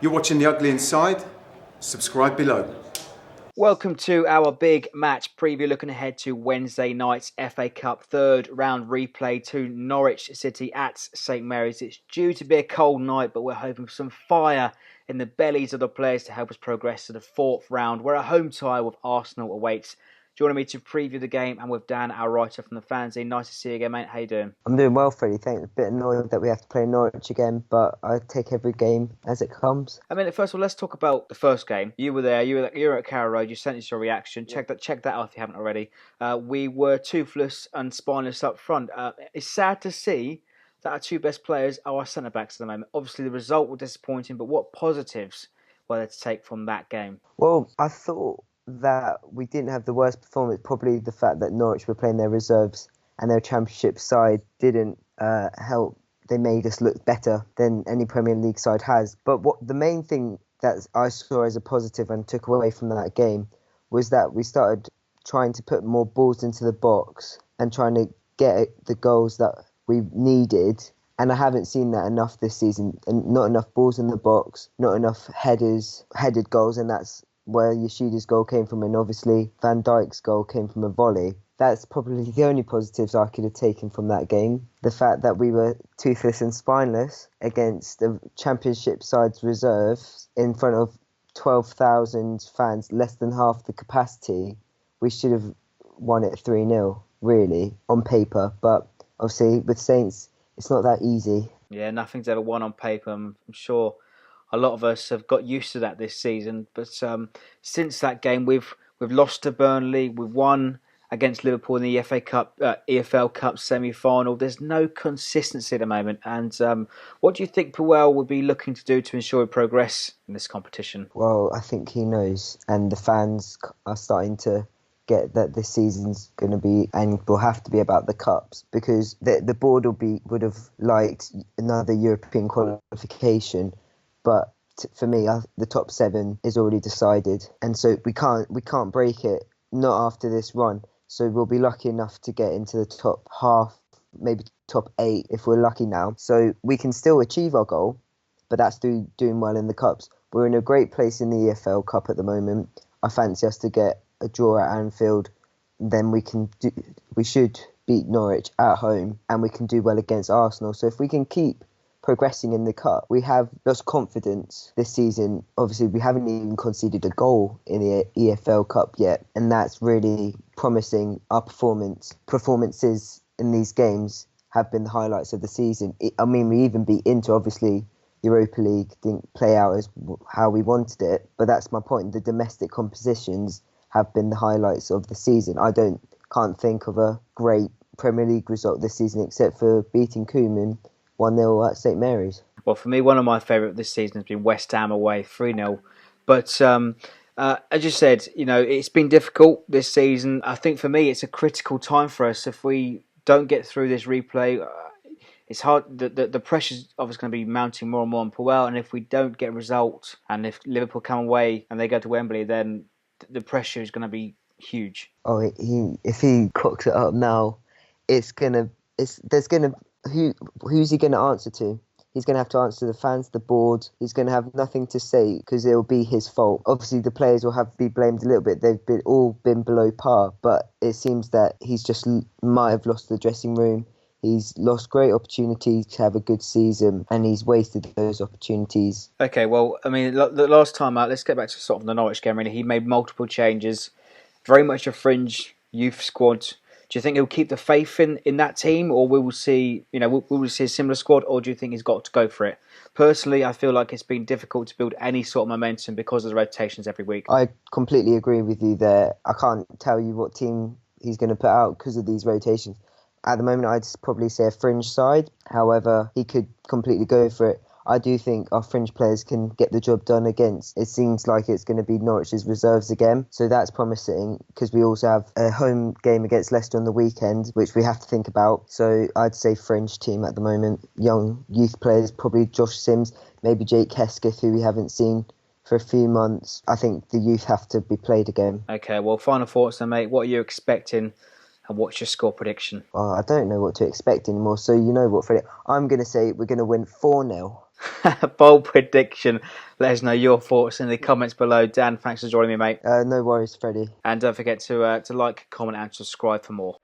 You're watching The Ugly Inside? Subscribe below. Welcome to our big match preview, looking ahead to Wednesday night's FA Cup third round replay to Norwich City at St Mary's. It's due to be a cold night, but we're hoping for some fire in the bellies of the players to help us progress to the fourth round, where a home tie with Arsenal awaits. Joining me to preview the game, and with Dan, our writer from the Fanzine. Nice to see you again, mate. How you doing? I'm doing well, Freddie. Thanks. A bit annoyed that we have to play Norwich again, but I take every game as it comes. I mean, first of all, let's talk about the first game. You were there. You were at Carrow Road. You sent us your reaction. Check that out if you haven't already. We were toothless and spineless up front. It's sad to see that our two best players are our centre backs at the moment. Obviously, the result was disappointing, but what positives were there to take from that game? Well, I thought that we didn't have the worst performance. Probably the fact that Norwich were playing their reserves and their Championship side didn't help. They made us look better than any Premier League side has. But what the main thing that I saw as a positive and took away from that game was that we started trying to put more balls into the box and trying to get the goals that we needed. And I haven't seen that enough this season. And not enough balls in the box, not enough headed goals, and that's where Yoshida's goal came from, and obviously Van Dijk's goal came from a volley. That's probably the only positives I could have taken from that game. The fact that we were toothless and spineless against the Championship side's reserves in front of 12,000 fans, less than half the capacity. We should have won it 3-0, really, on paper. But obviously with Saints, it's not that easy. Yeah, nothing's ever won on paper. I'm sure a lot of us have got used to that this season, but since that game, we've lost to Burnley. We've won against Liverpool in the EFL Cup semi-final. There's no consistency at the moment. And what do you think Puel would be looking to do to ensure we progress in this competition? Well, I think he knows, and the fans are starting to get that this season's going to be and will have to be about the cups, because the board would have liked another European qualification. But for me, the top 7 is already decided, and so we can't break it, not after this run. So we'll be lucky enough to get into the top half, maybe top 8 if we're lucky now. So we can still achieve our goal, but that's through doing well in the cups. We're in a great place in the EFL Cup at the moment. I fancy us to get a draw at Anfield, then we should beat Norwich at home, and we can do well against Arsenal. So if we can keep progressing in the cup, we have lost confidence this season. Obviously, we haven't even conceded a goal in the EFL Cup yet, and that's really promising. Our performances in these games have been the highlights of the season. We even beat Inter, obviously. Europa League didn't play out as how we wanted it, but that's my point. The domestic compositions have been the highlights of the season. Can't think of a great Premier League result this season except for beating Koeman 1-0 at St Mary's. Well, for me, one of my favourite this season has been West Ham away 3-0. But as you said, it's been difficult this season. I think for me, it's a critical time for us. If we don't get through this replay, it's hard. The pressure's obviously going to be mounting more and more on Puel. And if we don't get a result, and if Liverpool come away and they go to Wembley, then the pressure is going to be huge. Oh, if he cocks it up now, who's he going to answer to? He's going to have to answer to the fans, the board. He's going to have nothing to say because it'll be his fault. Obviously, the players will have to be blamed a little bit. They've all been below par, but it seems that he's just might have lost the dressing room. He's lost great opportunities to have a good season, and he's wasted those opportunities. Okay, well, the last time out, let's get back to sort of the Norwich game, really. He made multiple changes, very much a fringe youth squad. Do you think he'll keep the faith in that team, or will we see a similar squad, or do you think he's got to go for it? Personally, I feel like it's been difficult to build any sort of momentum because of the rotations every week. I completely agree with you there. I can't tell you what team he's going to put out because of these rotations. At the moment, I'd probably say a fringe side. However, he could completely go for it. I do think our fringe players can get the job done against. It seems like it's going to be Norwich's reserves again. So that's promising because we also have a home game against Leicester on the weekend, which we have to think about. So I'd say fringe team at the moment. Young youth players, probably Josh Sims, maybe Jake Hesketh, who we haven't seen for a few months. I think the youth have to be played again. Okay, well, final thoughts then, mate. What are you expecting? And what's your score prediction? I don't know what to expect anymore. So you know what, Freddie? I'm going to say we're going to win 4-0. Bold prediction. Let us know your thoughts in the comments below. Dan, thanks for joining me, mate. No worries, Freddie. And don't forget to like, comment, and subscribe for more.